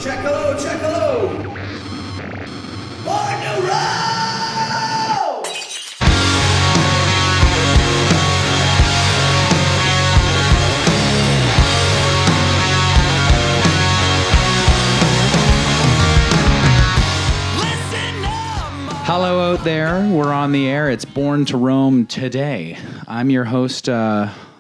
Check-o. On the road! Hello out there. We're on the air. It's Born to Roam today. I'm your host,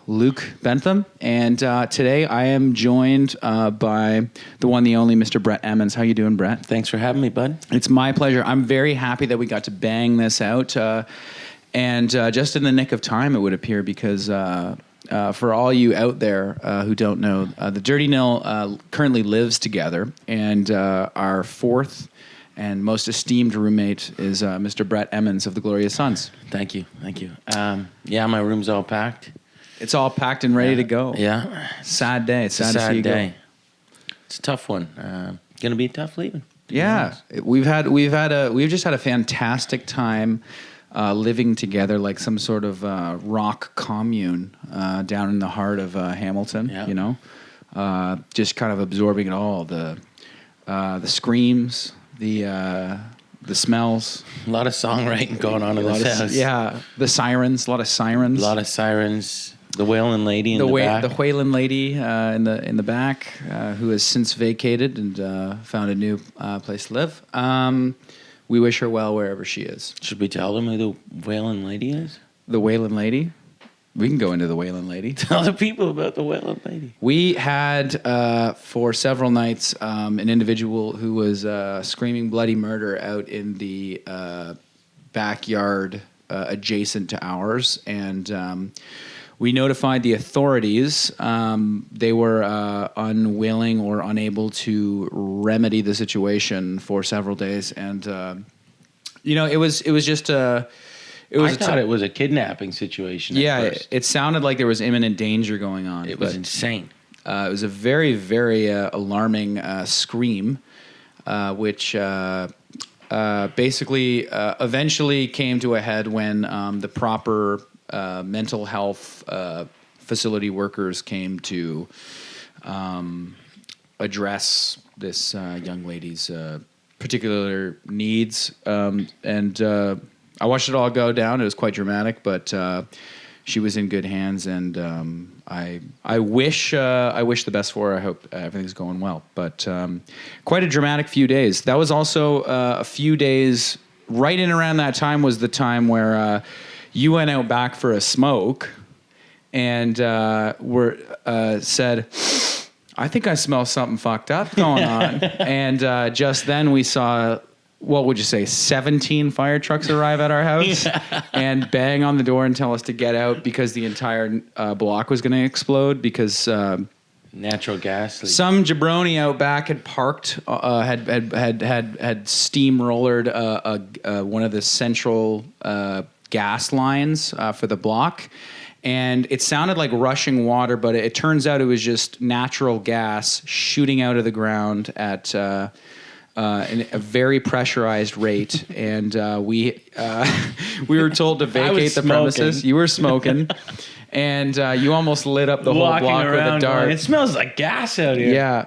Luke Bentham, and today I am joined by the one, the only Mr. Brett Emmons. How you doing, Brett? Thanks for having me, bud. It's my pleasure. I'm very happy that we got to bang this out, and just in the nick of time, it would appear, because for all you out there who don't know, the Dirty Nil currently lives together, and our fourth and most esteemed roommate is Mr. Brett Emmons of the Glorious Sons. Thank you. Yeah, my room's all packed. It's all packed and ready to go. Yeah. Sad day. It's sad to see Sad you day. go. It's a tough one. Gonna be tough leaving. Yeah, we've just had a fantastic time living together, like some sort of rock commune down in the heart of Hamilton. Yeah. You know, just kind of absorbing it all, the screams, the smells. A lot of songwriting going on in this house. Yeah, the sirens. A lot of sirens. A lot of sirens. The Whelan Lady in the back. The Whelan Lady in the back, who has since vacated and found a new place to live. We wish her well wherever she is. Should we tell them who the Whelan Lady is? The Whelan Lady? We can go into the Whelan Lady. Tell the people about the Whelan Lady. We had, for several nights, an individual who was screaming bloody murder out in the backyard adjacent to ours, and we notified the authorities. They were unwilling or unable to remedy the situation for several days, and it was just a. I thought it was a kidnapping situation. Yeah, it sounded like there was imminent danger going on. It was insane. It was a very, very alarming scream, which basically eventually came to a head when the proper mental health facility workers came to address this young lady's particular needs, and I watched it all go down. It was quite dramatic, but she was in good hands, and I wish the best for her. I hope everything's going well. But quite a dramatic few days. That was also a few days right in around that time was the time where you went out back for a smoke and said, I think I smell something fucked up going on. And just then we saw, what would you say, 17 fire trucks arrive at our house and bang on the door and tell us to get out because the entire block was going to explode because natural gas. Some jabroni out back had parked, had steamrollered one of the central gas lines for the block. And it sounded like rushing water, but it turns out it was just natural gas shooting out of the ground at a very pressurized rate, and we were told to vacate the premises. You were smoking, and you almost lit up the whole block with a dart. Going, it smells like gas out here. Yeah,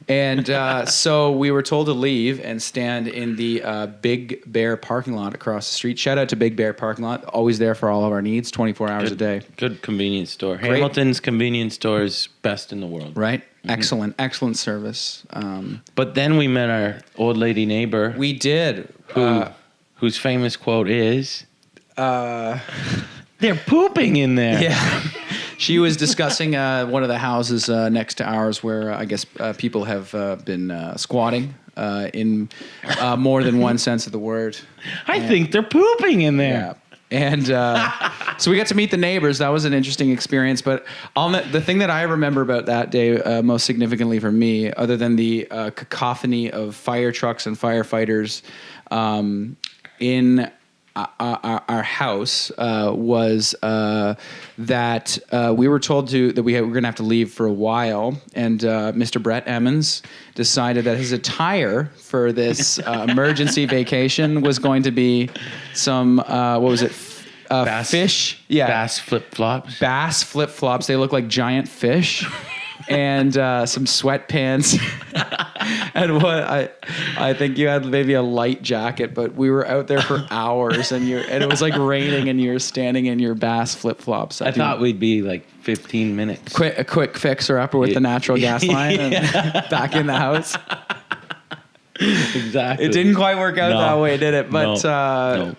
and so we were told to leave and stand in the Big Bear parking lot across the street. Shout out to Big Bear parking lot, always there for all of our needs, 24 hours a day. Good convenience store. Great. Hamilton's convenience store is best in the world. Right? Mm-hmm. Excellent service. But then we met our old lady neighbor. We did. Whose famous quote is, they're pooping in there. Yeah. She was discussing one of the houses next to ours where I guess people have been squatting in more than one sense of the word. I think they're pooping in there. Yeah. And so we got to meet the neighbors. That was an interesting experience. But the thing that I remember about that day most significantly for me, other than the cacophony of fire trucks and firefighters in our house, was that we were told that we were going to have to leave for a while. And Mr. Brett Emmons decided that his attire for this emergency vacation was going to be some, what was it? Bass, fish. Yeah. Bass flip-flops. Bass flip-flops. They look like giant fish. and some sweatpants. And what I think you had maybe a light jacket, but we were out there for hours, and it was like raining, and you're standing in your Bass flip flops. I thought we'd be like 15 minutes. A quick fixer upper with the natural gas line and back in the house. Exactly. It didn't quite work out that way, did it? But No.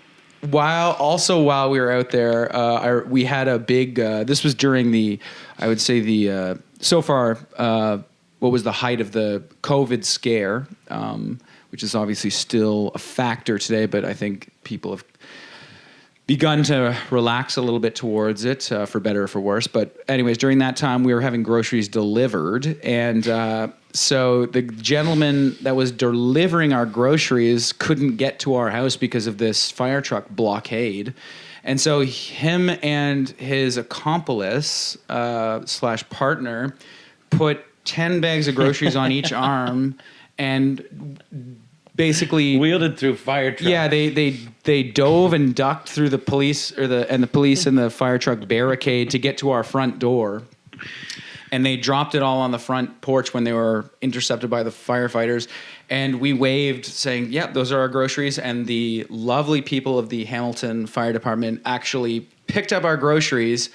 While we were out there, we had a big. This was during so far. What was the height of the COVID scare, which is obviously still a factor today, but I think people have begun to relax a little bit towards it, for better or for worse. But anyways, during that time, we were having groceries delivered, and so the gentleman that was delivering our groceries couldn't get to our house because of this fire truck blockade. And so him and his accomplice / partner put 10 bags of groceries on each arm and basically wielded through fire trucks. Yeah, they dove and ducked through the police the police and the fire truck barricade to get to our front door. And they dropped it all on the front porch when they were intercepted by the firefighters. And we waved saying, "Yep, those are our groceries." And the lovely people of the Hamilton Fire Department actually picked up our groceries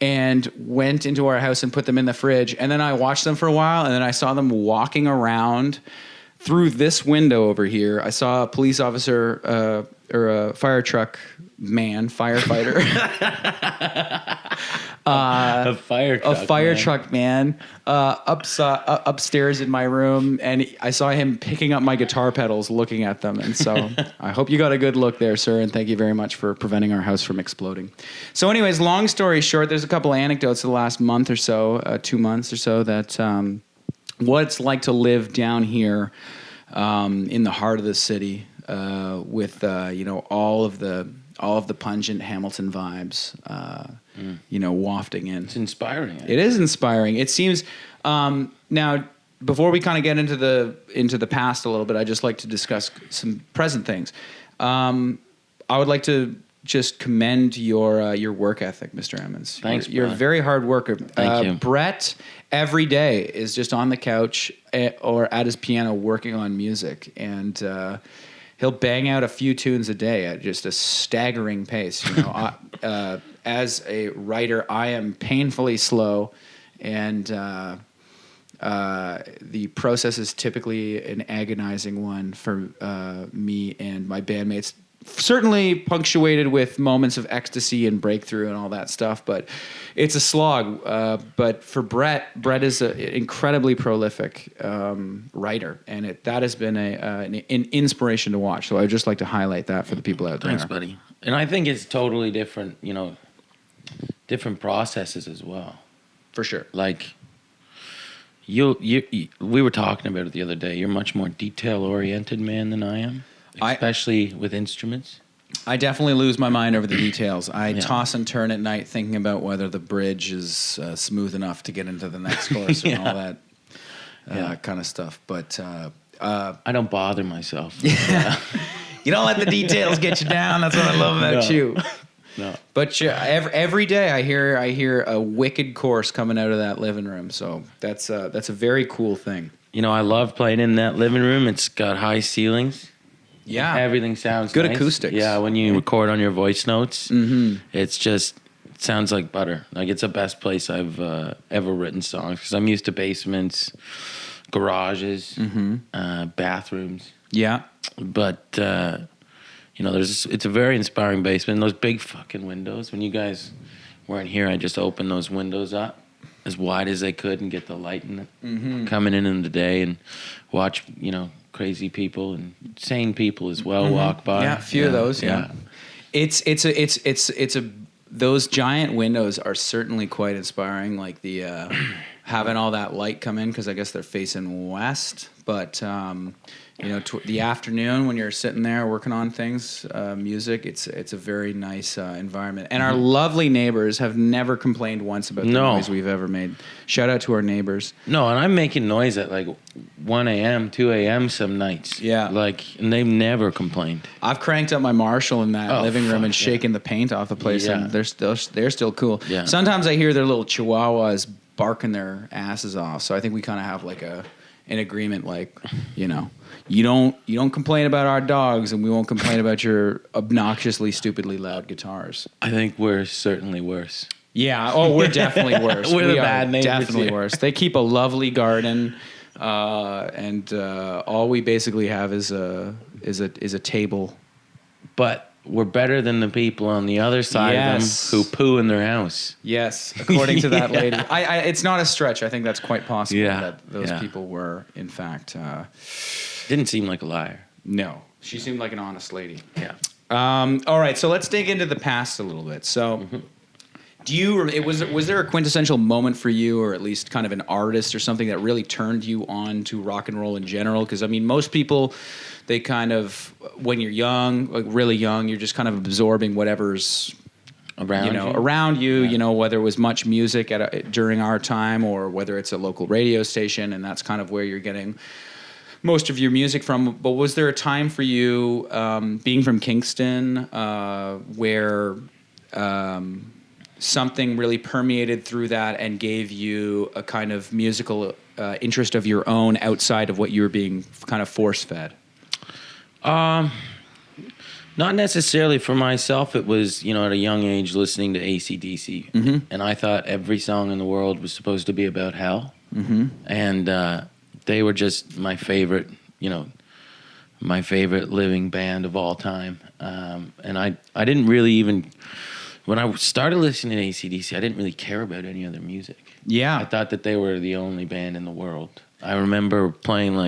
and went into our house and put them in the fridge. And then I watched them for a while, and then I saw them walking around through this window over here. I saw a police officer or a fire truck man, firefighter. A fire truck man upstairs in my room, and I saw him picking up my guitar pedals, looking at them. And so I hope you got a good look there, sir, and thank you very much for preventing our house from exploding. So anyways, long story short, there's a couple of anecdotes of the last month or so, 2 months or so, that what it's like to live down here in the heart of the city with all of the pungent Hamilton vibes, wafting in. It's inspiring. It is inspiring. It seems now. Before we kind of get into the past a little bit, I'd just like to discuss some present things. I would like to just commend your work ethic, Mr. Emmons. Thanks, You're a brother. very hard worker. Thank you. Brett every day is just on the couch or at his piano working on music, and he'll bang out a few tunes a day at just a staggering pace. As a writer, I am painfully slow, and the process is typically an agonizing one for me and my bandmates. Certainly punctuated with moments of ecstasy and breakthrough and all that stuff, but it's a slog. But for Brett is an incredibly prolific writer, and that has been an inspiration to watch. So I'd just like to highlight that for the people out there. Thanks, buddy. And I think it's totally different, different processes as well. For sure. Like, we were talking about it the other day. You're a much more detail-oriented man than I am. Especially with instruments. I definitely lose my mind over the details. I toss and turn at night thinking about whether the bridge is smooth enough to get into the next course and all that kind of stuff. But I don't bother myself. You don't let the details get you down. That's what I love about you. No. But every day I hear a wicked course coming out of that living room. So that's a very cool thing. I love playing in that living room. It's got high ceilings. Yeah. Everything sounds good nice. acoustics. Yeah, when you record on your voice notes, it sounds like butter. Like, it's the best place I've ever written songs, because I'm used to basements, garages, bathrooms. Yeah. But, it's a very inspiring basement. And those big fucking windows. When you guys weren't here, I just opened those windows up as wide as they could and get the light coming in the day, and watch, crazy people and sane people as well walk by. Yeah, a few of those. Yeah. It's those giant windows are certainly quite inspiring. Like the having all that light come in, because I guess they're facing west. But the afternoon when you're sitting there working on things, music, it's a very nice environment. And our lovely neighbors have never complained once about the noise we've ever made. Shout out to our neighbors. No, and I'm making noise at like 1 a.m., 2 a.m. some nights. Yeah. And they've never complained. I've cranked up my Marshall in that living room and shaken the paint off the place, and they're still cool. Yeah. Sometimes I hear their little chihuahuas barking their asses off. So I think we kind of have like an agreement, like, you know, you don't complain about our dogs, and we won't complain about your obnoxiously, stupidly loud guitars. I think we're certainly worse. Yeah. Oh, we're definitely worse. We're we the are bad neighbors definitely here. worse. They keep a lovely garden, and all we basically have is a table. But we're better than the people on the other side Yes. of them who poo in their house. Yes, according to that Yeah. lady. It's not a stretch. I think that's quite possible Yeah. that those Yeah. people were, in fact, Didn't seem like a liar. no. She seemed like an honest lady. Yeah. All right, so let's dig into the past a little bit. So, was there a quintessential moment for you, or at least kind of an artist or something that really turned you on to rock and roll in general? Because I mean, most people, they kind of, when you're young, like really young, you're just kind of absorbing whatever's around you. Yeah. You know, whether it was much music during our time, or whether it's a local radio station, and that's kind of where you're getting most of your music from. But was there a time for you, being from Kingston, where something really permeated through that and gave you a kind of musical interest of your own outside of what you were being kind of force-fed? Not necessarily for myself. It was, at a young age listening to AC/DC. Mm-hmm. And I thought every song in the world was supposed to be about hell. Mm-hmm. And they were just my favorite, my favorite living band of all time. And I didn't really even, when I started listening to AC/DC, I didn't really care about any other music. Yeah. I thought that they were the only band in the world. I remember playing,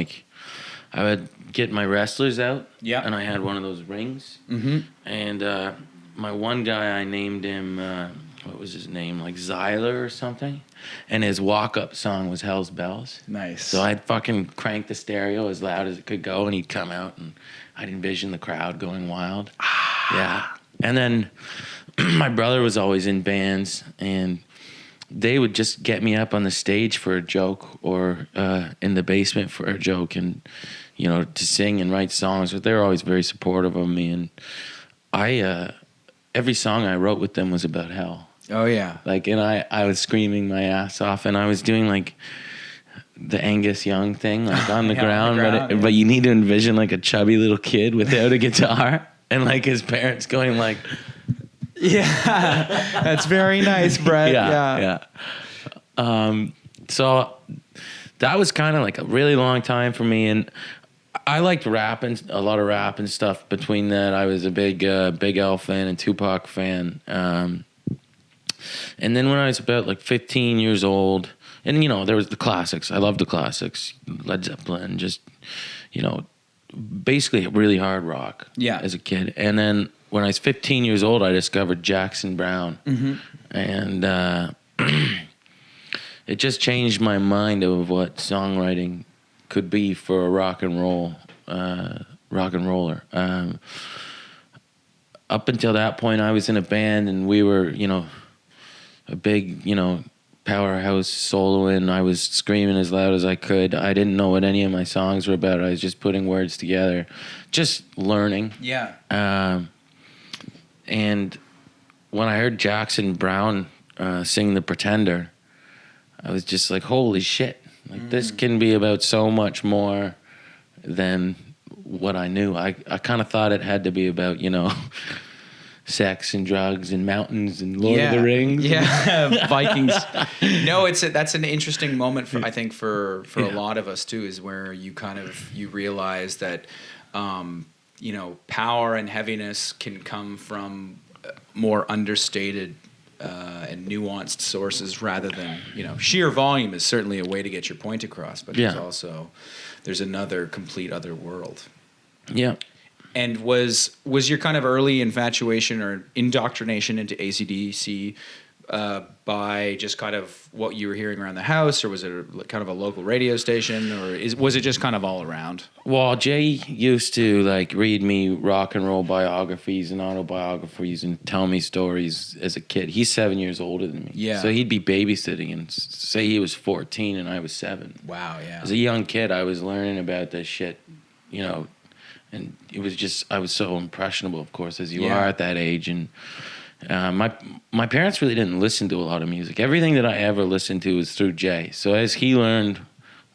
I would get my wrestlers out. Yeah. And I had one of those rings. Mm-hmm. And my one guy, I named him, what was his name? Like Zyler or something. And his walk-up song was Hell's Bells. Nice. So I'd fucking crank the stereo as loud as it could go, and he'd come out, and I'd envision the crowd going wild. Yeah. And then my brother was always in bands, and they would just get me up on the stage for a joke, or in the basement for a joke, and to sing and write songs. But they were always very supportive of me, and I every song I wrote with them was about hell. Oh yeah. And I was screaming my ass off, and I was doing the Angus Young thing, on the Yeah, ground, on the ground, but you need to envision a chubby little kid without a guitar, and his parents going Yeah. That's very nice, Brett. yeah. So that was kind of a really long time for me, and I liked rapping, a lot of rap and stuff. Between that, I was a big L fan and Tupac fan. And then when I was about 15 years old, and there was the classics. I loved the classics, Led Zeppelin, just basically really hard rock. Yeah. As a kid, and then when I was 15 years old, I discovered Jackson Browne, and it just changed my mind of what songwriting could be for a rock and roller. Up until that point, I was in a band, and we were, a big, powerhouse soloing. I was screaming as loud as I could. I didn't know what any of my songs were about. I was just putting words together, just learning. Yeah. And when I heard Jackson Browne sing The Pretender, I was just like, holy shit. This can be about so much more than what I knew. I kind of thought it had to be about, sex and drugs and mountains and Lord of the Rings. Yeah, Vikings. No, that's an interesting moment I think for a lot of us too, is where you realize that power and heaviness can come from more understated and nuanced sources rather than sheer volume is certainly a way to get your point across, but there's another complete other world. Yeah. And was your kind of early infatuation or indoctrination into AC/DC by just kind of what you were hearing around the house, or was it kind of a local radio station, or was it just kind of all around? Well, Jay used to read me rock and roll biographies and autobiographies and tell me stories as a kid. He's 7 years older than me. Yeah. So he'd be babysitting and say he was 14 and I was 7. Wow, yeah. As a young kid, I was learning about this shit, and it was just, I was so impressionable, of course, as you are at that age. And my parents really didn't listen to a lot of music. Everything that I ever listened to was through Jay. So as he learned,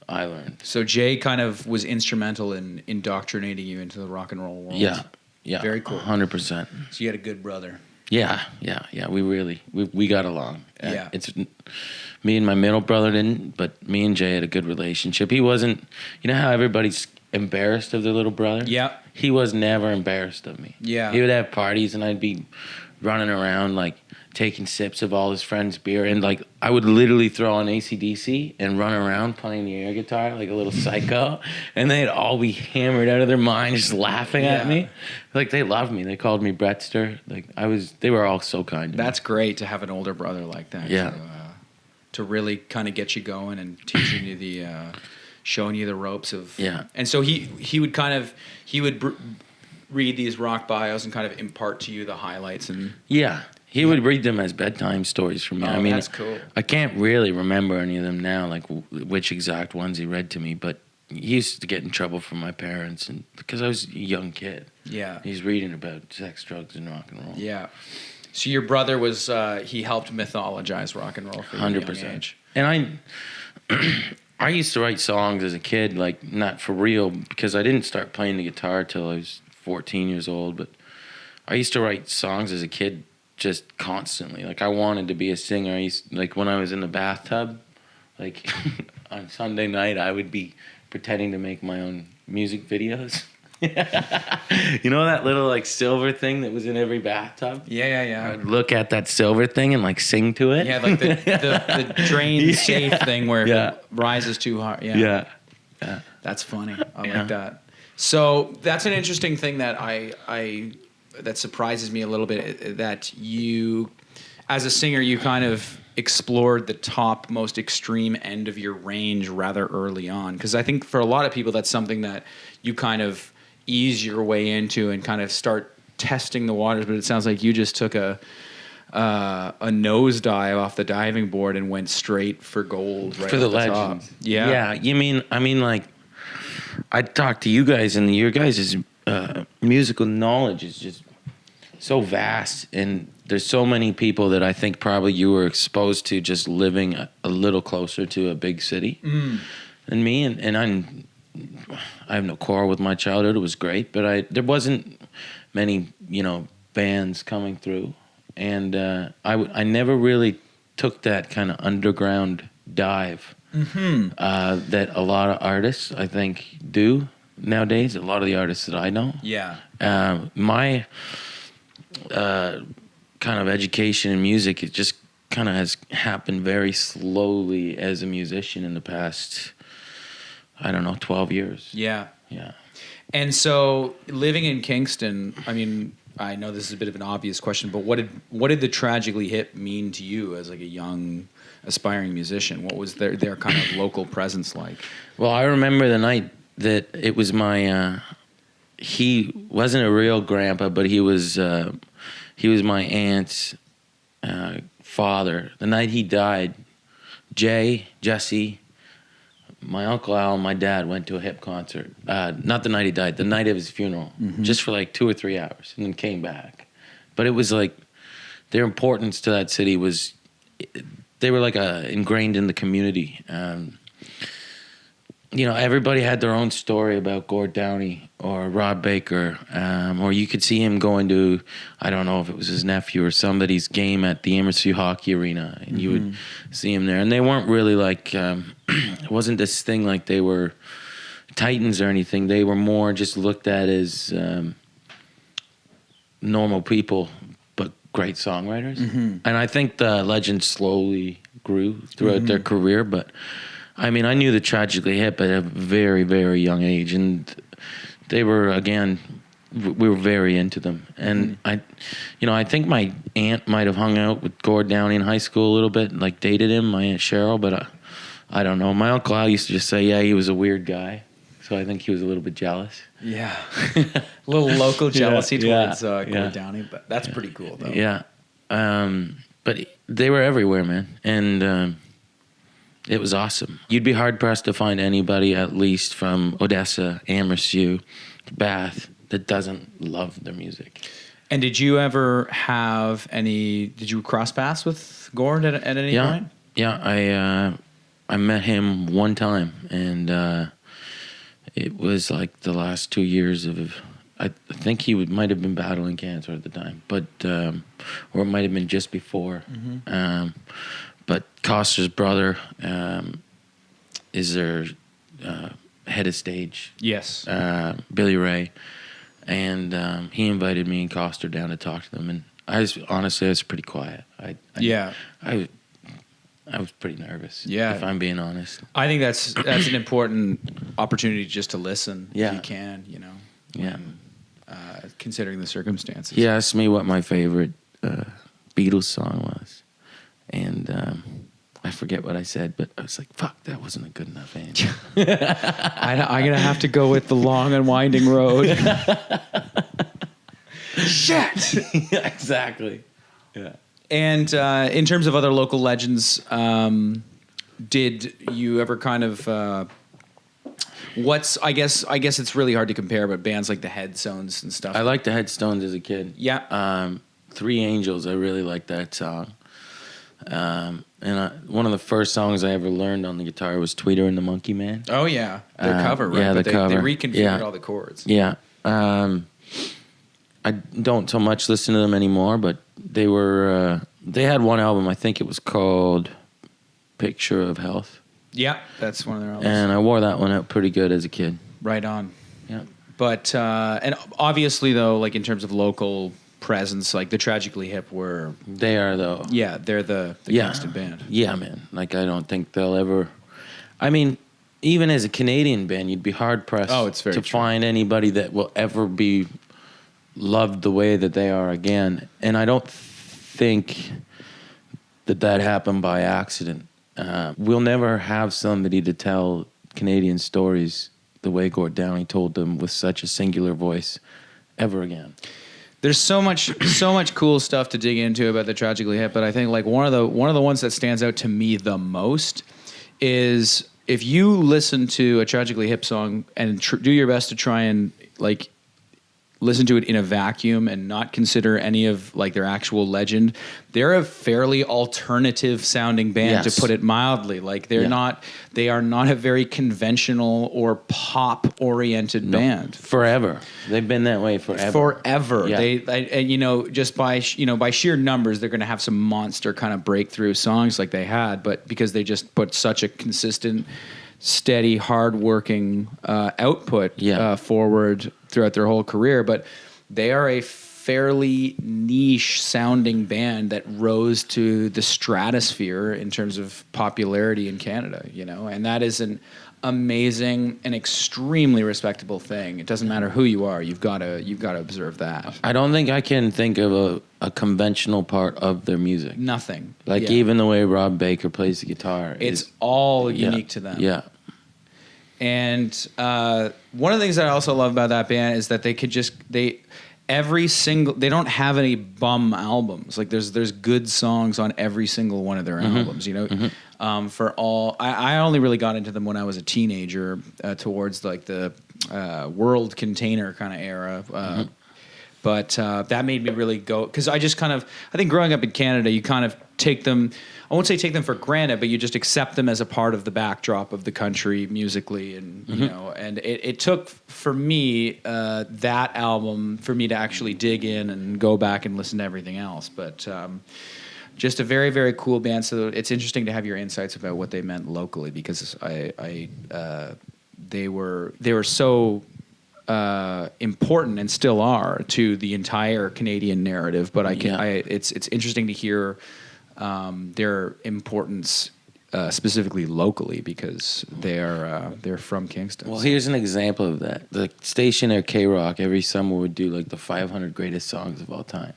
I learned. So Jay kind of was instrumental in indoctrinating you into the rock and roll world. Yeah. Very cool. 100%. So you had a good brother. Yeah. We got along. Yeah. It's me and my middle brother didn't, but me and Jay had a good relationship. He wasn't, you know how everybody's embarrassed of their little brother? Yeah. He was never embarrassed of me. Yeah. He would have parties and I'd be running around like taking sips of all his friends' beer, and like I would literally throw on AC/DC and run around playing the air guitar like a little psycho, and they'd all be hammered out of their mind just laughing at me. Like they loved me. They called me Brettster. Like they were all so kind to me. That's great to have an older brother like that. Yeah. To really kind of get you going and teaching you the, showing you the ropes of. Yeah. And so he would read these rock bios and kind of impart to you the highlights and. Yeah. He would read them as bedtime stories for me. Oh, I mean, that's cool. I can't really remember any of them now, like which exact ones he read to me, but he used to get in trouble from my parents, and because I was a young kid. Yeah. He's reading about sex, drugs, and rock and roll. Yeah. So your brother was he helped mythologize rock and roll for you at a young age. And I used to write songs as a kid, like not for real, because I didn't start playing the guitar till I was 14 years old, but I used to write songs as a kid just constantly. Like I wanted to be a singer. Like when I was in the bathtub, like on Sunday night, I would be pretending to make my own music videos. You know that little like silver thing that was in every bathtub? Yeah. I would look at that silver thing and like sing to it. Yeah, like the drain safe thing where if it rises too hard. Yeah. That's funny. I like that. So that's an interesting thing that that surprises me a little bit, that you, as a singer, you kind of explored the top, most extreme end of your range rather early on. Because I think for a lot of people, that's something that you kind of ease your way into and kind of start testing the waters. But it sounds like you just took a nosedive off the diving board and went straight for gold right for the legends. Top. Yeah. I mean, like, I talked to you guys, and your guys' musical knowledge is just so vast, and there's so many people that I think probably you were exposed to just living a little closer to a big city than me, and I have no quarrel with my childhood. It was great, but there wasn't many, bands coming through, and I never really took that kind of underground dive that a lot of artists, I think, do nowadays. A lot of the artists that I know. Yeah. My kind of education in music, it just kind of has happened very slowly as a musician in the past, 12 years. Yeah. Yeah. And so living in Kingston, I mean, I know this is a bit of an obvious question, but what did the Tragically Hip mean to you as like a young aspiring musician? What was their kind of local presence like? Well, I remember the night that it was my he wasn't a real grandpa, but he was my aunt's father. The night he died, Jesse, my Uncle Al, and my dad went to a Hip concert. Not the night he died, the night of his funeral, just for like 2 or 3 hours, and then came back. But it was like their importance to that city was, they were like ingrained in the community. Everybody had their own story about Gord Downey or Rob Baker, or you could see him going to, I don't know if it was his nephew or somebody's game at the Amersfoort Hockey Arena, and you would see him there. And they weren't really like, it wasn't this thing like they were titans or anything. They were more just looked at as normal people, but great songwriters. And I think the legend slowly grew throughout their career, but I mean, I knew the Tragically Hip at a very, very young age, and they were, again, we were very into them. And I think my aunt might have hung out with Gord Downey in high school a little bit, like dated him, my Aunt Cheryl, but I don't know. My Uncle Al used to just say, he was a weird guy. So I think he was a little bit jealous. Yeah. A little local jealousy towards Gord Downey, but that's pretty cool, though. Yeah. But they were everywhere, man. And it was awesome. You'd be hard-pressed to find anybody, at least from Odessa, Amersfoort, Bath, that doesn't love their music. And did you ever have any? Did you cross paths with Gord at any point? Yeah. I met him one time, and it was like the last 2 years of. I think he might have been battling cancer at the time, but or it might have been just before. But Costa's brother is their head of stage. Yes. Billy Ray. And he invited me and Costa down to talk to them. And I was pretty quiet. I was pretty nervous. Yeah. If I'm being honest. I think that's an important opportunity just to listen if you can, Yeah. Considering the circumstances. He asked me what my favorite Beatles song was. And I forget what I said, but I was like, fuck, that wasn't a good enough answer. I'm going to have to go with The Long and Winding Road. Shit! Yeah, exactly. Yeah. And in terms of other local legends, did you ever kind of... I guess it's really hard to compare, but bands like the Headstones and stuff. I liked the Headstones as a kid. Yeah. Three Angels, I really liked that song. And one of the first songs I ever learned on the guitar was Tweeter and the Monkey Man. Oh, yeah. Their cover, right? Yeah, but cover. They reconfigured all the chords. Yeah. I don't so much listen to them anymore, but they were... they had one album, I think it was called Picture of Health. Yeah, that's one of their albums. And I wore that one out pretty good as a kid. Right on. Yeah. But, and obviously, though, like in terms of local presence, like the Tragically Hip were... They are, though. Yeah, they're the Kingston band. Yeah, man. Like, I don't think they'll ever... I mean, even as a Canadian band, you'd be hard-pressed to find anybody that will ever be loved the way that they are again. And I don't think that happened by accident. We'll never have somebody to tell Canadian stories the way Gord Downie told them with such a singular voice ever again. There's so much cool stuff to dig into about the Tragically Hip, but I think like one of the ones that stands out to me the most is if you listen to a Tragically Hip song and do your best to try and like listen to it in a vacuum and not consider any of like their actual legend, they're a fairly alternative sounding band, to put it mildly. Like they are not a very conventional or pop oriented band. Forever. They've been that way forever. Yeah. And just by sheer numbers, they're going to have some monster kind of breakthrough songs like they had, but because they just put such a consistent, steady, hard-working output forward throughout their whole career. But they are a fairly niche-sounding band that rose to the stratosphere in terms of popularity in Canada, and that is an amazing and extremely respectable thing. It doesn't matter who you are; you've got to observe that. I don't think I can think of a conventional part of their music. Nothing. Even the way Rob Baker plays the guitar. It's all unique to them. Yeah. And one of the things that I also love about that band is that they don't have any bum albums. Like there's good songs on every single one of their albums. I only really got into them when I was a teenager, towards like the World Container kind of era. But that made me really go, because I think growing up in Canada, you kind of take them, I won't say take them for granted, but you just accept them as a part of the backdrop of the country musically. And, and it took for me, that album for me to actually dig in and go back and listen to everything else. But just a very, very cool band. So it's interesting to have your insights about what they meant locally, because they were so important and still are to the entire Canadian narrative. But it's interesting to hear their importance specifically locally, because they're from Kingston. Well, here's an example of that. The station at K-Rock every summer would do like the 500 greatest songs of all time.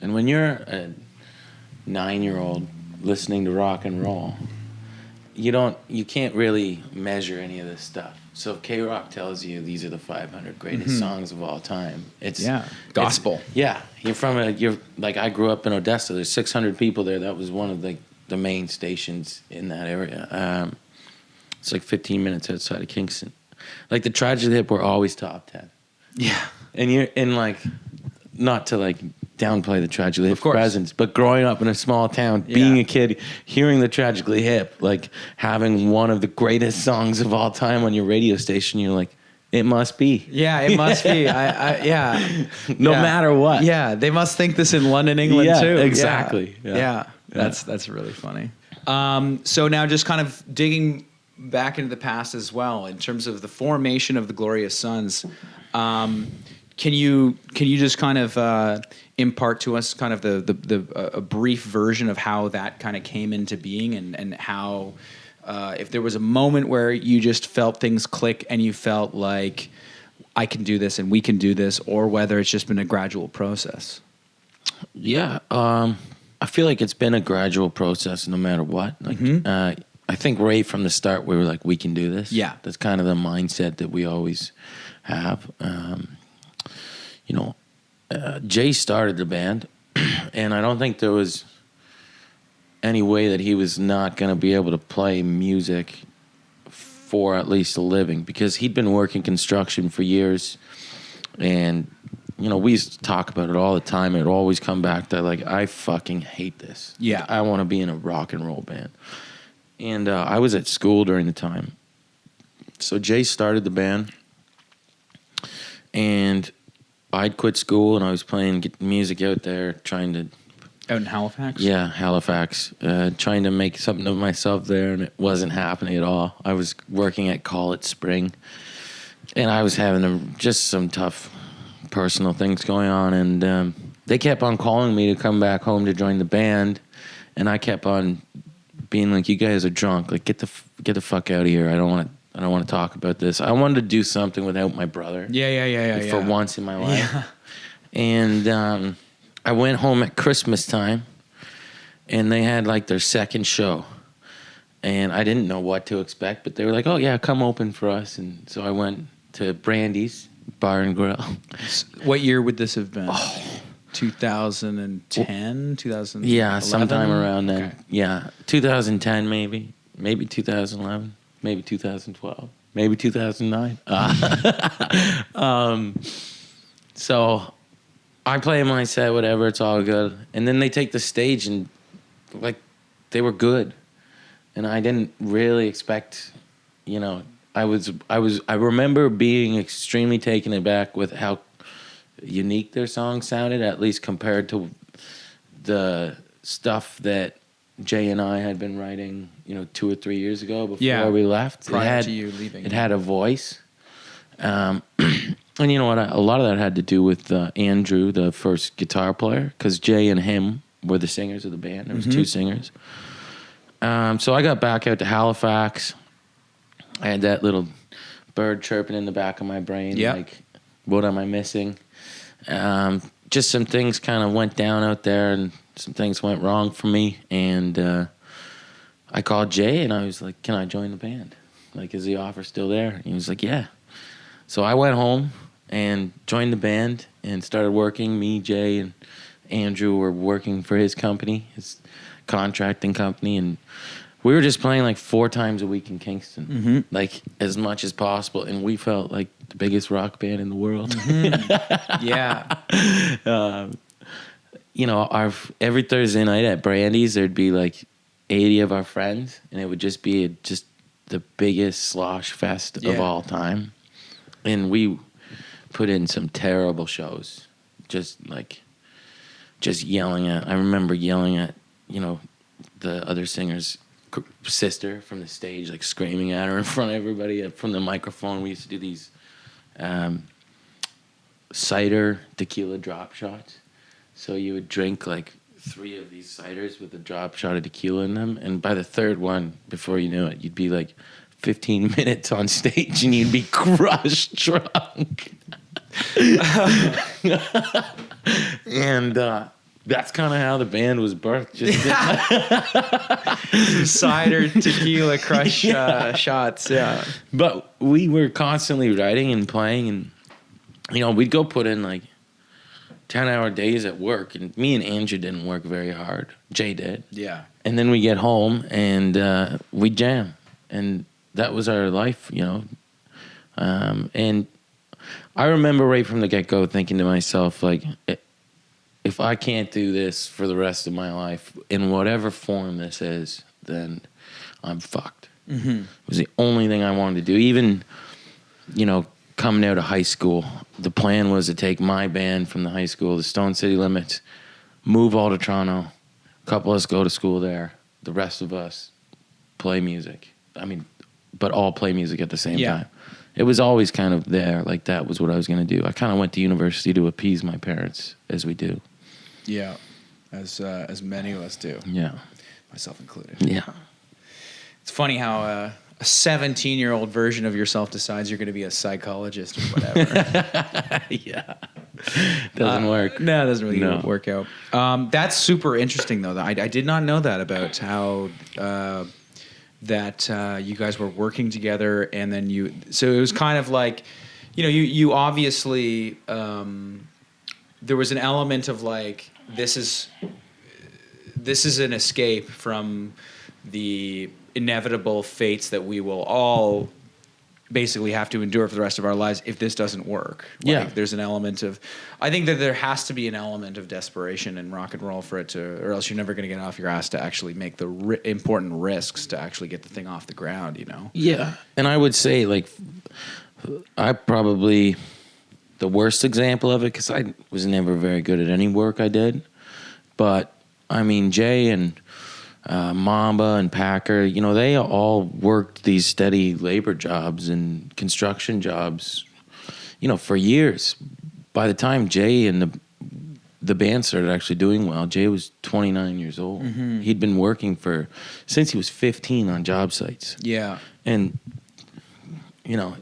And when you're a 9-year-old listening to rock and roll, you can't really measure any of this stuff. So if K-Rock tells you these are the 500 greatest songs of all time, it's gospel. You're like, I grew up in Odessa. There's 600 people there. That was one of the main stations in that area. It's like 15 minutes outside of Kingston. Like the Tragically Hip were always top 10. Yeah. And you're in like not to like downplay the Tragically Hip Of course. presence, but growing up in a small town, being a kid, hearing the Tragically Hip, like having one of the greatest songs of all time on your radio station, you're like, it must be. Yeah, it must be. No matter what. Yeah, they must think this in London, England too. Exactly. Yeah. That's really funny. So now just kind of digging back into the past as well, in terms of the formation of the Glorious Sons, can you just kind of impart to us kind of a brief version of how that kind of came into being, and how if there was a moment where you just felt things click and you felt like I can do this and we can do this, or whether it's just been a gradual process? Yeah, I feel like it's been a gradual process no matter what. Like, I think right from the start we were like, we can do this. Yeah. That's kind of the mindset that we always have. Jay started the band, and I don't think there was any way that he was not going to be able to play music for at least a living, because he'd been working construction for years, and we used to talk about it all the time. It would always come back to like, I fucking hate this. Yeah. I want to be in a rock and roll band. And I was at school during the time. So Jay started the band, and I'd quit school and I was playing music out there, trying to... Out in Halifax? Yeah, Halifax. Trying to make something of myself there, and it wasn't happening at all. I was working at College Spring, and I was having just some tough personal things going on, and they kept on calling me to come back home to join the band, and I kept on being like, you guys are drunk, like get the fuck out of here. I don't want to talk about this. I wanted to do something without my brother. Yeah. For once in my life. Yeah. And I went home at Christmas time, and they had like their second show, and I didn't know what to expect, but they were like, oh yeah, come open for us. And so I went to Brandy's Bar and Grill. What year would this have been? 2010, 2011? Yeah, sometime around then. Okay. Yeah, 2010 maybe 2011, maybe 2012, maybe 2009. So I play my set, whatever, it's all good. And then they take the stage, and like they were good. And I didn't really expect, I remember being extremely taken aback with how unique their songs sounded, at least compared to the stuff that Jay and I had been writing, 2 or 3 years ago before we left. Prior to you leaving. It had a voice. And you know what? A lot of that had to do with Andrew, the first guitar player, because Jay and him were the singers of the band. There was two singers. So I got back out to Halifax. I had that little bird chirping in the back of my brain. Yeah. Like, what am I missing? Just some things kind of went down out there, and some things went wrong for me. And I called Jay, and I was like, can I join the band? Like, is the offer still there? And he was like, yeah. So I went home and joined the band and started working. Me, Jay, and Andrew were working for his company, his contracting company, and we were just playing like 4 times a week in Kingston, like as much as possible, and we felt like the biggest rock band in the world. Yeah. Every Thursday night at Brandy's, there'd be like 80 of our friends, and it would just be just the biggest slosh fest of all time. And we put in some terrible shows, just yelling at. I remember yelling at, the other singer's sister from the stage, like screaming at her in front of everybody from the microphone. We used to do these cider tequila drop shots. So you would drink like 3 of these ciders with a drop shot of tequila in them, and by the 3rd one, before you knew it, you'd be like 15 minutes on stage and you'd be crushed drunk. And that's kind of how the band was birthed. Just cider, tequila, crush shots, yeah. But we were constantly writing and playing, and we'd go put in like 10-hour days at work, and me and Andrew didn't work very hard. Jay did. Yeah. And then we get home and we jam, and that was our life, And I remember right from the get-go thinking to myself, like, if I can't do this for the rest of my life in whatever form this is, then I'm fucked. It was the only thing I wanted to do. Even, coming out of high school, the plan was to take my band from the high school, the Stone City Limits, move all to Toronto, a couple of us go to school there, the rest of us play music. I mean, but all play music at the same time. It was always kind of there, like that was what I was going to do. I kind of went to university to appease my parents, as we do. Yeah, as many of us do. Yeah. Myself included. Yeah. It's funny how a 17-year-old version of yourself decides you're going to be a psychologist or whatever. Yeah. Doesn't work. No, it doesn't really work out. That's super interesting, though. I did not know that about how you guys were working together, and then so it was kind of like, you obviously, there was an element of like, this is an escape from the inevitable fates that we will all basically have to endure for the rest of our lives if this doesn't work. There's an element of, I think that there has to be an element of desperation in rock and roll for it to, or else you're never going to get off your ass to actually make the important risks to actually get the thing off the ground, Yeah. And I would say, like, I probably the worst example of it, because I was never very good at any work I did. But, I mean, Jay and Mamba and Packer, they all worked these steady labor jobs and construction jobs, for years. By the time Jay and the band started actually doing well, Jay was 29 years old. Mm-hmm. He'd been working since he was 15 on job sites. Yeah. And,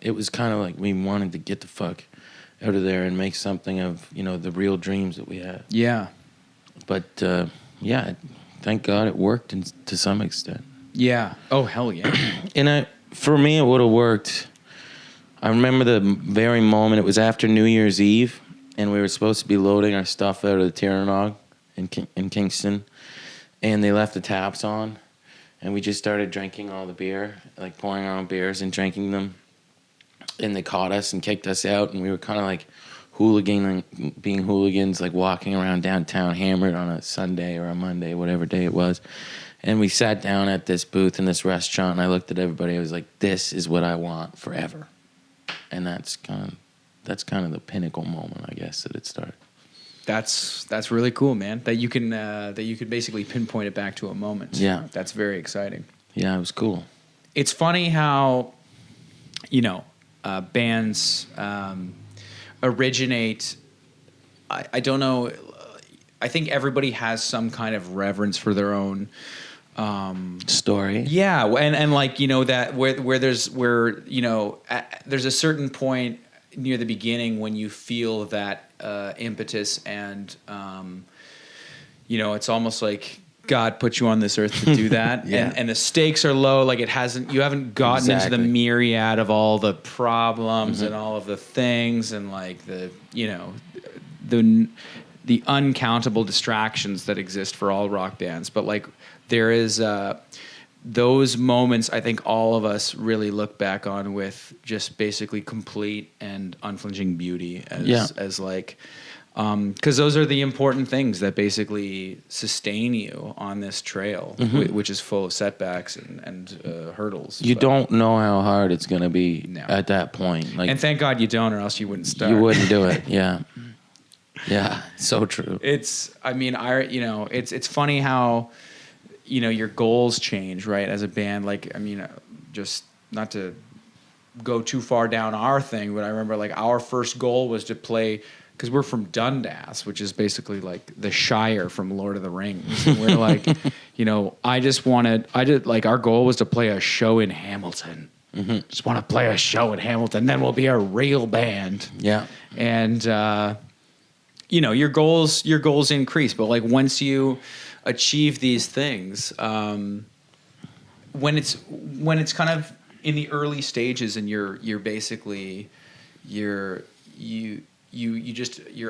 it was kind of like we wanted to get the fuck out of there and make something of, the real dreams that we had. Yeah. But, thank God it worked to some extent. Yeah. Oh, hell yeah. And for me, it would have worked. I remember the very moment. It was after New Year's Eve, and we were supposed to be loading our stuff out of the Tyrannog in Kingston, and they left the taps on, and we just started drinking all the beer, like pouring our own beers and drinking them, and they caught us and kicked us out, and we were kind of like being hooligans, like walking around downtown hammered on a Sunday or a Monday, whatever day it was. And we sat down at this booth in this restaurant, and I looked at everybody. I was like, this is what I want forever. And that's kind of the pinnacle moment, I guess, that it started. That's really cool, man. That you could basically pinpoint it back to a moment. Yeah. That's very exciting. Yeah, it was cool. It's funny how, bands originate. I don't know. I think everybody has some kind of reverence for their own story. Yeah, and like that where there's a certain point near the beginning when you feel that impetus, and it's almost like God put you on this earth to do that. Yeah. and the stakes are low, like you haven't gotten into the myriad of all the problems and all of the things, and like the uncountable distractions that exist for all rock bands. But like there is those moments, I think all of us really look back on with just basically complete and unflinching beauty as like, because those are the important things that basically sustain you on this trail, which is full of setbacks and hurdles. You don't know how hard it's going to be at that point. Like, and thank God you don't, or else you wouldn't start. You wouldn't do it. Yeah. Yeah. So true. It's funny how, your goals change, right? As a band, like, just not to go too far down our thing, but I remember like our first goal was to play, because we're from Dundas, which is basically like the Shire from Lord of the Rings. And we're like, our goal was to play a show in Hamilton. Mm-hmm. Just want to play a show in Hamilton, then we'll be a real band. Yeah. And, your goals increase, but like once you achieve these things, when it's kind of in the early stages and you're basically you're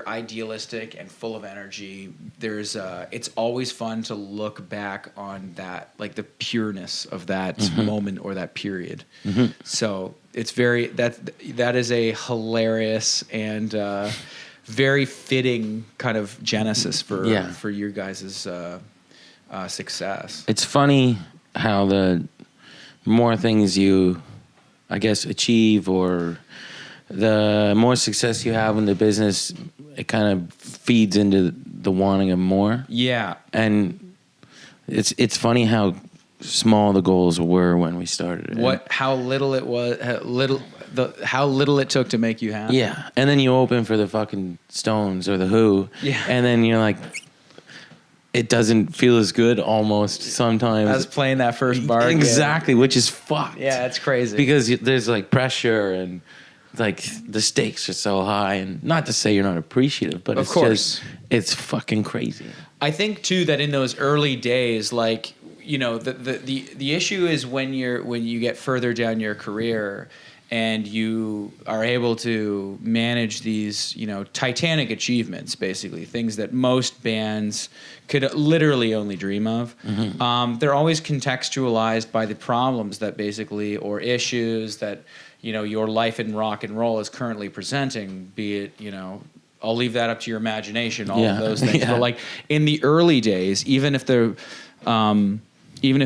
idealistic and full of energy, there's it's always fun to look back on that, like the pureness of that moment or that period. So it's that is a hilarious and very fitting kind of genesis Yeah. for your guys' success. It's funny how the more things you, I guess, achieve, or the more success you have in the business, it kind of feeds into the wanting of more. Yeah. And it's funny how small the goals were when we started it. How little it was, how little it took to make you happy. Yeah. And then you open for the fucking Stones or the Who. Yeah. And then you're like, it doesn't feel as good almost sometimes. As playing that first bar. Exactly, which is fucked. Yeah, it's crazy. Because there's like pressure and like the stakes are so high, and not to say you're not appreciative, but Of it's course. just, it's fucking crazy. I think too that in those early days, like, you know, the issue is when you get further down your career and you are able to manage these, you know, titanic achievements, basically things that most bands could literally only dream of. They're always contextualized by the problems that basically, or issues that, you know, your life in rock and roll is currently presenting, be it, you know, I'll leave that up to your imagination, all of those things. Yeah. But like in the early days, even if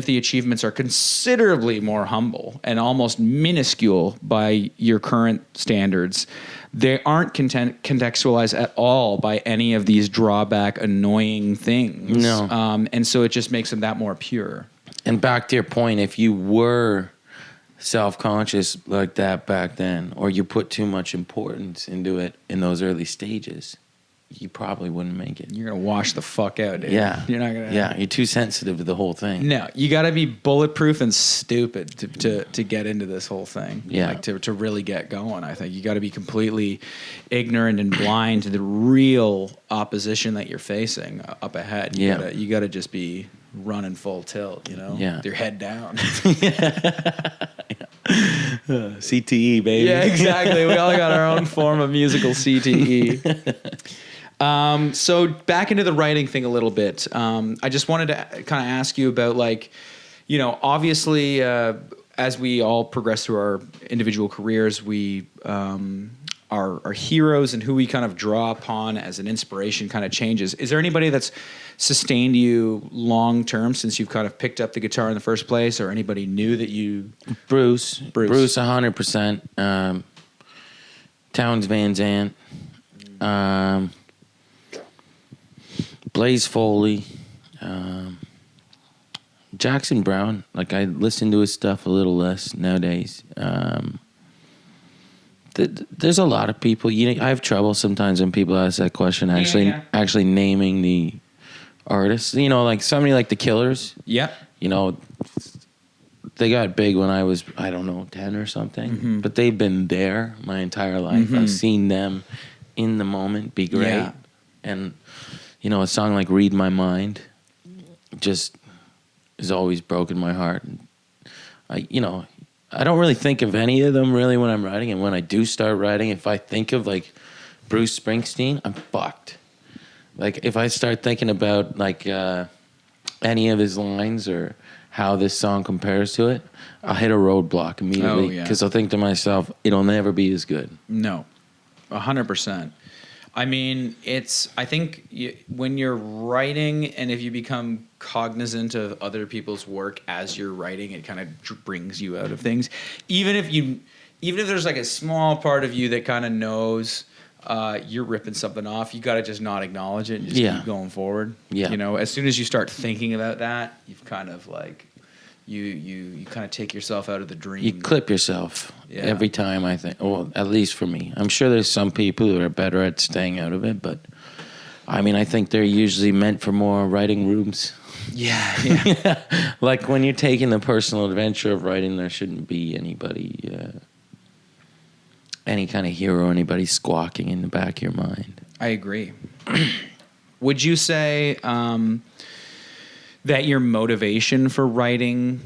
the achievements are considerably more humble and almost minuscule by your current standards, they aren't contextualized at all by any of these drawback, annoying things. No. And so it just makes them that more pure. And back to your point, if you were self-conscious like that back then, or you put too much importance into it in those early stages, you probably wouldn't make it. You're going to wash the fuck out, dude. Yeah. You're not going to. Yeah, you're too sensitive to the whole thing. No, you got to be bulletproof and stupid to get into this whole thing. Yeah. Like to really get going, I think. You got to be completely ignorant and blind to the real opposition that you're facing up ahead. You got to just be running full tilt, you know? Yeah. With your head down. CTE, baby. Yeah, exactly. We all got our own form of musical CTE. So back into the writing thing a little bit. I just wanted to kind of ask you about, like, you know, obviously, as we all progress through our individual careers, we our heroes and who we kind of draw upon as an inspiration kind of changes. Is there anybody that's sustained you long term since you've kind of picked up the guitar in the first place, or anybody new that you? Bruce 100%. Townes Van Zandt. Blaze Foley. Jackson Brown. Like, I listen to his stuff a little less nowadays. There's a lot of people. You know, I have trouble sometimes when people ask that question. Actually naming the artists. You know, like somebody like the Killers. Yeah. You know, they got big when I was, I don't know, 10 or something. Mm-hmm. But they've been there my entire life. Mm-hmm. I've seen them in the moment be great. Yeah. And, you know, a song like Read My Mind just has always broken my heart. I don't really think of any of them really when I'm writing. And when I do start writing, if I think of like Bruce Springsteen, I'm fucked. Like, if I start thinking about like any of his lines or how this song compares to it, I'll hit a roadblock immediately. Oh, yeah. Because I'll think to myself, it'll never be as good. No, 100%. I mean, I think when you're writing, and if you become cognizant of other people's work as you're writing, it kind of brings you out of things. Even if there's like a small part of you that kind of knows you're ripping something off, you got to just not acknowledge it and just keep going forward. Yeah. You know, as soon as you start thinking about that, you've kind of like you kind of take yourself out of the dream. You clip yourself Yeah. every time, I think. Well, at least for me. I'm sure there's some people who are better at staying out of it, but I mean, I think they're usually meant for more writing rooms. Yeah. Like, when you're taking the personal adventure of writing, there shouldn't be anybody, any kind of hero, anybody squawking in the back of your mind. I agree. Would you say that your motivation for writing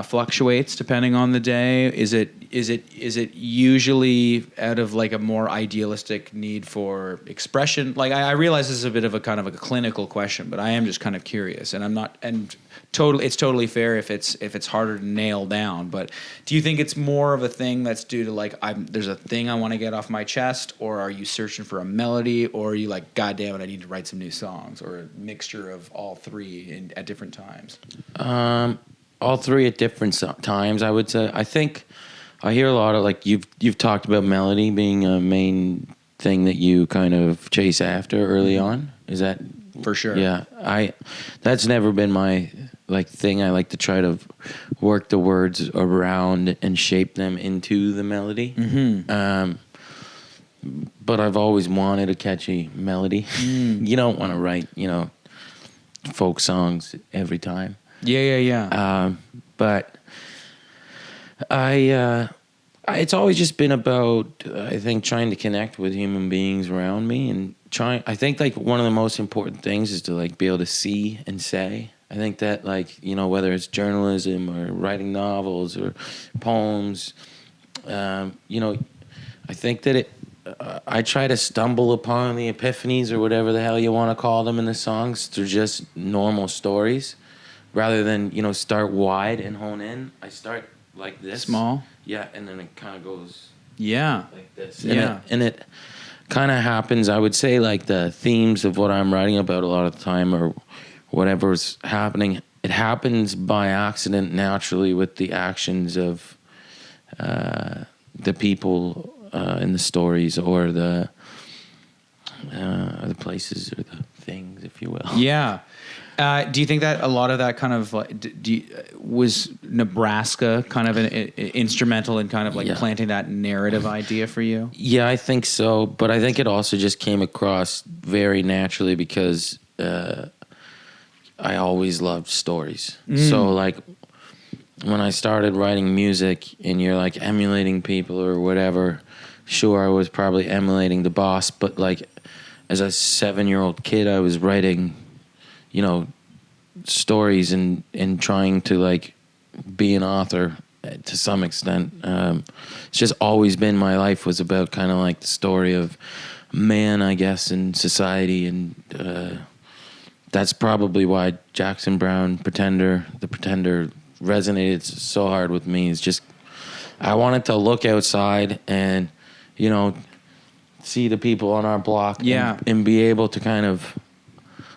fluctuates depending on the day? Is it usually out of like a more idealistic need for expression? Like I realize this is a bit of a kind of a clinical question, but I am just kind of curious, and I'm not, and totally, it's totally fair if it's harder to nail down. But do you think it's more of a thing that's due to like there's a thing I want to get off my chest, or are you searching for a melody, or are you like, God damn it, I need to write some new songs, or a mixture of all three at different times? All three at different times, I would say. I think I hear a lot of like you've talked about melody being a main thing that you kind of chase after early on. Is that for sure? Yeah, that's never been my like thing. I like to try to work the words around and shape them into the melody. But I've always wanted a catchy melody. You don't want to write, folk songs every time. Yeah. But it's always just been about, I think, trying to connect with human beings around me, and I think like one of the most important things is to like be able to see and say. I think that like, whether it's journalism or writing novels or poems, I think that I try to stumble upon the epiphanies or whatever the hell you want to call them in the songs through just normal stories, rather than, start wide and hone in. I start like this. Small? Yeah, and then it kind of goes like this. And it kind of happens, I would say, like the themes of what I'm writing about a lot of the time or whatever's happening, it happens by accident naturally with the actions of the people in the stories or the places or the things, if you will. Yeah. Do you think that a lot of that kind of was Nebraska kind of instrumental in kind of like planting that narrative idea for you? Yeah, I think so. But I think it also just came across very naturally because I always loved stories. So like when I started writing music and you're like emulating people or whatever, sure, I was probably emulating the boss. But like as a 7-year-old kid, I was writing stories and trying to like be an author to some extent. It's just always been my life was about kind of like the story of man, I guess, in society. And that's probably why Jackson Browne, The Pretender resonated so hard with me. It's just, I wanted to look outside and, see the people on our block and be able to kind of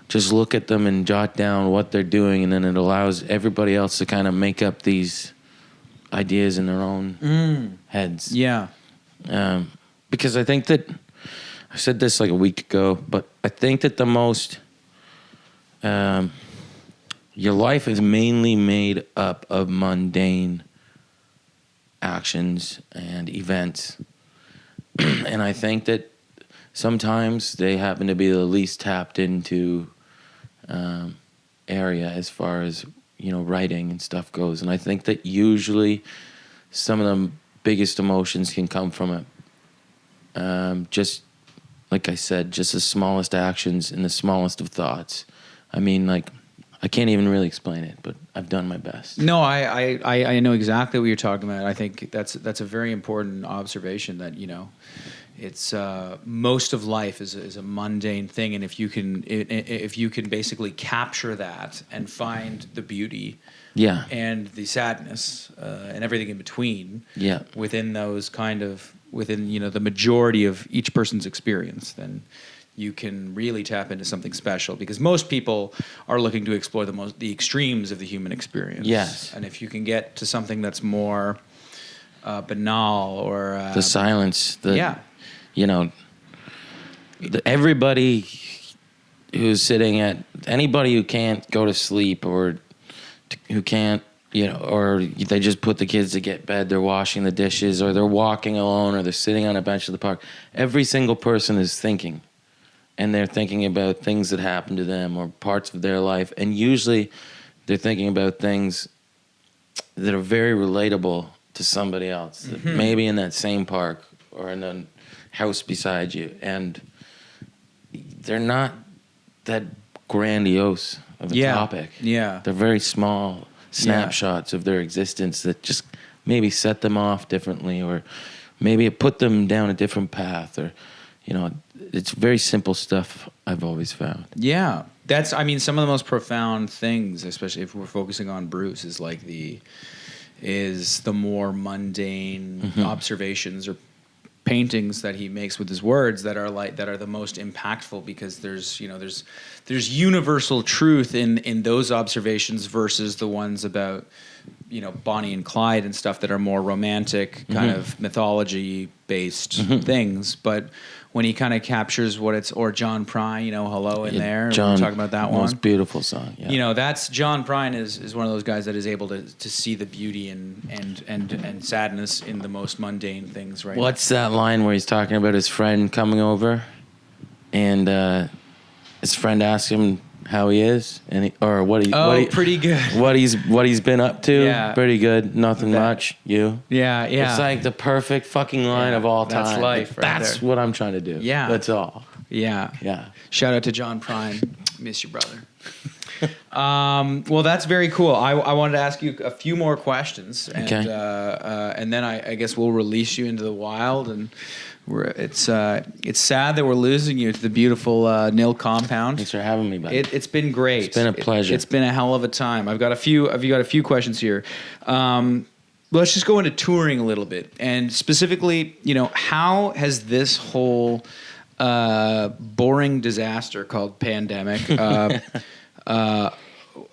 just look at them and jot down what they're doing, and then it allows everybody else to kind of make up these ideas in their own heads. Yeah. Because I think that, I said this like a week ago, but I think that the most, your life is mainly made up of mundane actions and events. And I think that sometimes they happen to be the least tapped into area as far as writing and stuff goes. And I think that usually some of the biggest emotions can come from it. Just like I said, just the smallest actions and the smallest of thoughts. I mean, like, I can't even really explain it, but I've done my best. No, I know exactly what you're talking about. I think that's a very important observation that, it's most of life is a mundane thing, and if you can basically capture that and find the beauty, and the sadness, and everything in between, within those within the majority of each person's experience, then you can really tap into something special, because most people are looking to explore the extremes of the human experience. Yes, and if you can get to something that's more banal or the silence, everybody who's sitting at, anybody who can't go to sleep or who can't, or they just put the kids to get bed, they're washing the dishes, or they're walking alone, or they're sitting on a bench at the park. Every single person is thinking, and they're thinking about things that happened to them or parts of their life. And usually they're thinking about things that are very relatable to somebody else, maybe in that same park or in a house beside you. And they're not that grandiose of a topic. Yeah. They're very small snapshots of their existence that just maybe set them off differently, or maybe it put them down a different path, or, you know, it's very simple stuff I've always found. Yeah. That's, I mean, some of the most profound things, especially if we're focusing on Bruce, is like the more mundane observations or paintings that he makes with his words that are the most impactful, because there's universal truth in those observations versus the ones about, you know, Bonnie and Clyde and stuff that are more romantic kind of mythology based things. But when he kind of captures what it's, or John Prine, you know, Hello in There, John, we're talking about that one. Most beautiful song. Yeah. You know, that's John Prine is one of those guys that is able to see the beauty and sadness in the most mundane things, right? What's that line where he's talking about his friend coming over, and his friend asks him how he is, and pretty good. What he's been up to. Yeah. Pretty good. Nothing much. You. Yeah. It's like the perfect fucking line of all time. That's life. Right That's there. what I'm trying to do. Yeah. That's all. Yeah. Yeah. Shout out to John Prine. Miss you, brother. Well, that's very cool. I wanted to ask you a few more questions, and and then I guess we'll release you into the wild. And it's sad that we're losing you to the beautiful Nil compound. Thanks for having me, buddy. It's been great. It's been a pleasure. It's been a hell of a time. I've got a few questions here. Let's just go into touring a little bit, and specifically, you know, how has this whole boring disaster called pandemic how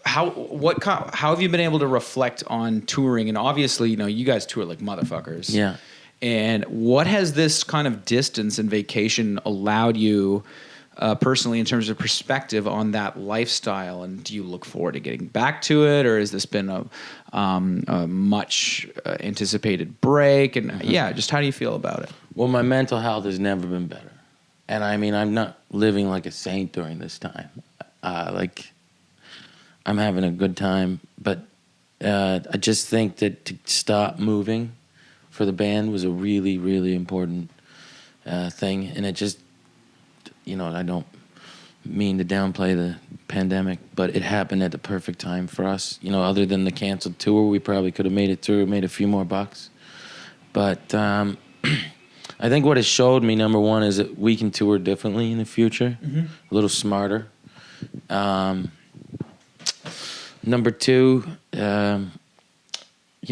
have you been able to reflect on touring? And obviously, you know, you guys tour like motherfuckers. Yeah. And what has this kind of distance and vacation allowed you personally in terms of perspective on that lifestyle? And do you look forward to getting back to it, or has this been a much anticipated break? And just how do you feel about it? Well, my mental health has never been better. And I mean, I'm not living like a saint during this time. I'm having a good time, but I just think that to stop moving for the band was a really, really important thing. And it just, you know, I don't mean to downplay the pandemic, but it happened at the perfect time for us. You know, other than the canceled tour, we probably could have made it through, made a few more bucks. But I think what it showed me, number one, is that we can tour differently in the future, a little smarter. Number two, you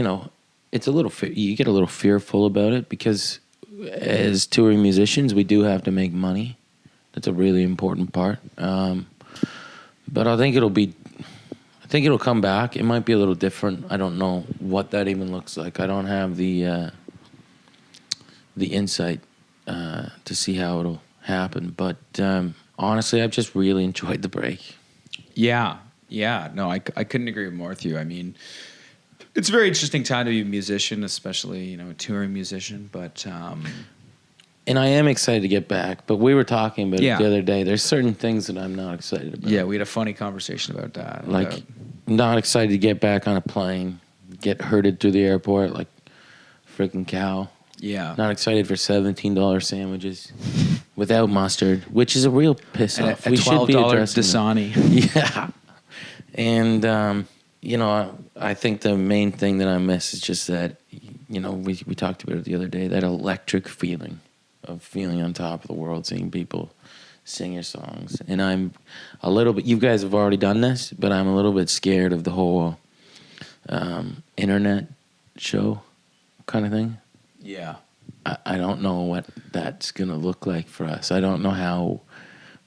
know, it's a little you get a little fearful about it, because as touring musicians, we do have to make money. That's a really important part. But I think it'll come back. It might be a little different. I don't know what that even looks like. I don't have the insight to see how it'll happen. But honestly, I've just really enjoyed the break. Yeah. No, I couldn't agree more with you. I mean, it's a very interesting time to be a musician, especially, you know, a touring musician. But and I am excited to get back. But we were talking about it the other day. There's certain things that I'm not excited about. Yeah, we had a funny conversation about that. Like, not excited to get back on a plane, get herded through the airport like freaking cow. Yeah. Not excited for $17 sandwiches without mustard, which is a real piss off. We should be addressing Dasani. Yeah. And, you know, I think the main thing that I miss is just that, you know, we talked about it the other day, that electric feeling of feeling on top of the world, seeing people sing your songs. And I'm a little bit, you guys have already done this, but I'm a little bit scared of the whole internet show kind of thing. Yeah. I don't know what that's going to look like for us. I don't know how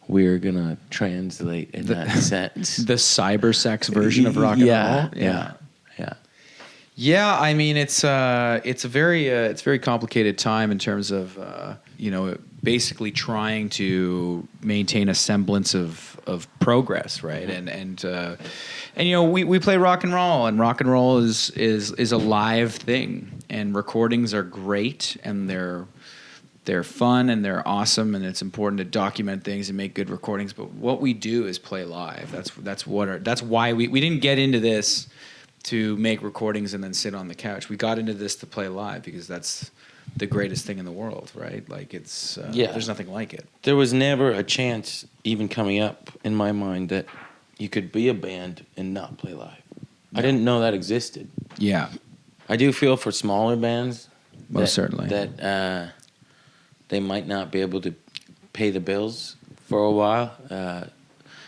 we're going to translate in that sense. The cyber sex version of rock and roll? Yeah. Yeah, I mean, it's a very complicated time in terms of, you know, basically trying to maintain a semblance of progress, right? And you know, we play rock and roll is a live thing, and recordings are great, and they're fun and they're awesome, and it's important to document things and make good recordings. But what we do is play live. That's why we didn't get into this to make recordings and then sit on the couch. We got into this to play live because that's the greatest thing in the world, right? Like it's there's nothing like it. There was never a chance even coming up in my mind that you could be a band and not play live. I didn't know that existed. Yeah. I do feel for smaller bands Most certainly. that they might not be able to pay the bills for a while,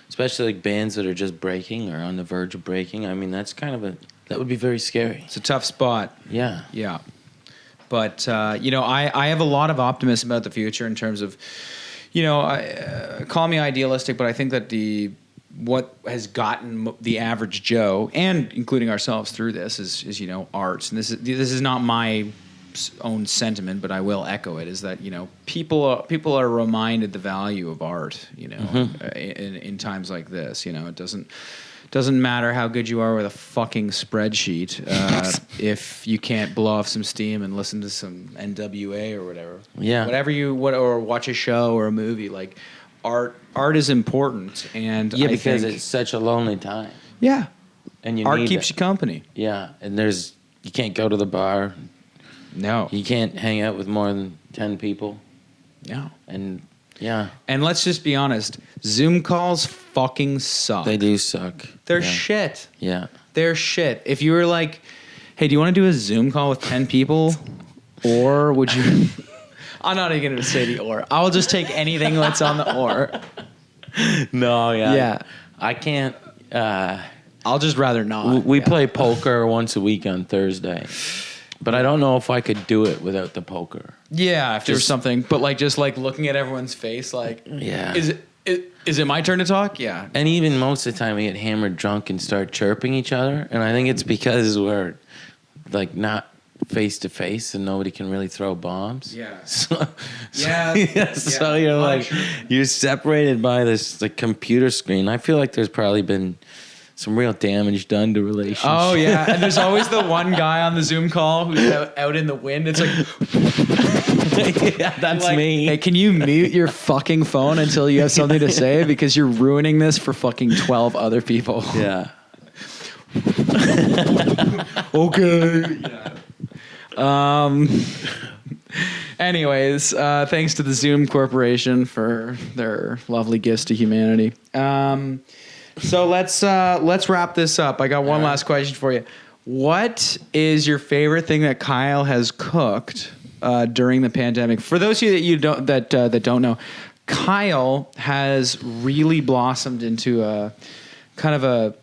especially like bands that are just breaking or on the verge of breaking. I mean, that would be very scary. It's a tough spot. Yeah. Yeah. But, I have a lot of optimism about the future in terms of, call me idealistic, but I think that what has gotten the average Joe, and including ourselves through this, is arts. And this is not my own sentiment, but I will echo it, is that, people are reminded the value of art, in times like this. It doesn't matter how good you are with a fucking spreadsheet if you can't blow off some steam and listen to some NWA or whatever. Yeah. Or watch a show or a movie. Like art is important, and Yeah, because it's such a lonely time. Yeah. And art keeps you company. Yeah, and you can't go to the bar. No. You can't hang out with more than 10 people. No. And yeah. And let's just be honest, Zoom calls fucking suck. They do suck. They're shit. Yeah. They're shit. If you were like, hey, do you want to do a Zoom call with 10 people? Or would you... I'm not even going to say the or. I'll just take anything that's on the or. No, yeah. Yeah. I can't... I'll just rather not. We play poker once a week on Thursday. But I don't know if I could do it without the poker. Yeah, if there's something. But just looking at everyone's face like... Yeah. Is it my turn to talk? Yeah. And even most of the time we get hammered drunk and start chirping each other. And I think it's because we're not face to face and nobody can really throw bombs. Yeah. So, Yeah. So you're separated by this computer screen. I feel like there's probably been some real damage done to relationships. Oh, yeah. And there's always the one guy on the Zoom call who's out in the wind. It's like... Yeah, that's me. Hey, can you mute your fucking phone until you have something to say? Because you're ruining this for fucking 12 other people. Yeah. Okay. Yeah. Anyways, thanks to the Zoom Corporation for their lovely gifts to humanity. So let's wrap this up. I got one last question for you. What is your favorite thing that Kyle has cooked during the pandemic? For those of you that don't know, Kyle has really blossomed into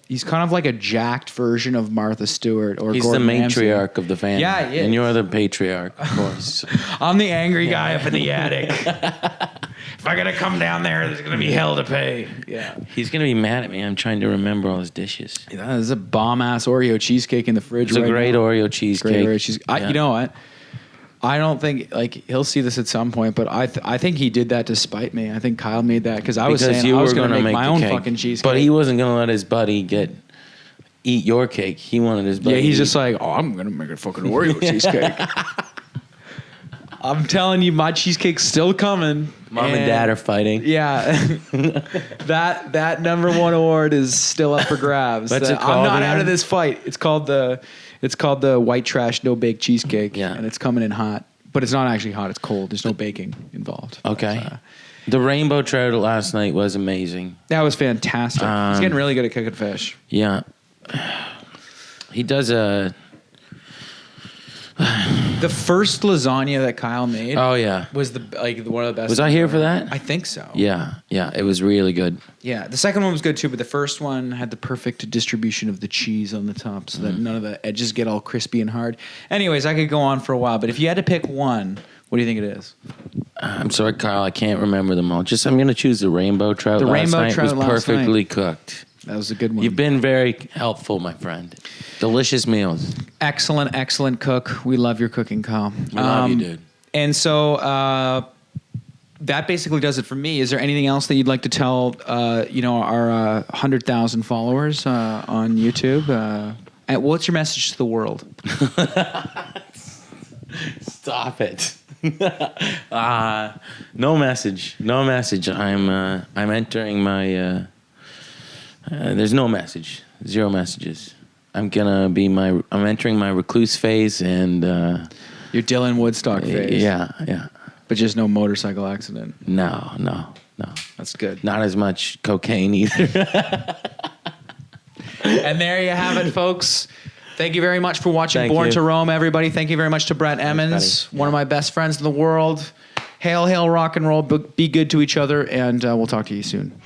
he's kind of like a jacked version of Martha Stewart or he's Gordon the Ramsay. matriarch of the family. Yeah, he is. And you're the patriarch, of course. I'm the angry guy up in the attic. If I gotta come down there, there's gonna be hell to pay. Yeah. He's going to be mad at me. I'm trying to remember all his dishes. There's a bomb-ass Oreo cheesecake in the fridge It's right a great now. Oreo cheesecake. Great Oreo cheesecake. Yeah. You know what? I don't think, he'll see this at some point, but I think he did that to spite me. I think Kyle made that because I was saying I was going to make my own fucking cheesecake. But he wasn't going to let his buddy eat your cake. He wanted his buddy. Yeah, he's just like, I'm going to make a fucking Oreo cheesecake. I'm telling you, my cheesecake's still coming. Mom and Dad are fighting. Yeah. that number one award is still up for grabs. What's it called I'm not again? out of this fight. It's called the white trash no bake cheesecake. Yeah. And it's coming in hot. But it's not actually hot, it's cold. There's no baking involved. Okay. But, the rainbow trout last night was amazing. that was fantastic. He's getting really good at cooking fish. Yeah. He does a... The first lasagna that Kyle made Oh, yeah. was one of the best. Was I here for that? I think so. Yeah. It was really good. Yeah, the second one was good too, but the first one had the perfect distribution of the cheese on the top so that none of the edges get all crispy and hard. Anyways, I could go on for a while, but if you had to pick one, what do you think it is? I'm sorry, Kyle. I can't remember them all. I'm going to choose the rainbow trout. The last rainbow night trout was last perfectly cooked. That was a good one. You've been very helpful, my friend. Delicious meals. Excellent cook. We love your cooking, Kyle. We love you, dude. And so that basically does it for me. Is there anything else that you'd like to tell, our 100,000 followers on YouTube? And what's your message to the world? Stop it. No message. I'm entering my. There's no message. 0 messages. I'm entering my recluse phase, and Your Dylan Woodstock phase. yeah. But just no motorcycle accident. No. That's good. Not as much cocaine either. And there you have it, folks. Thank you very much for watching Thank Born you. to Rome, everybody. Thank you very much to Brett Emmons, buddy. one of my best friends in the world. Hail, hail, rock and roll. Be good to each other, and we'll talk to you soon.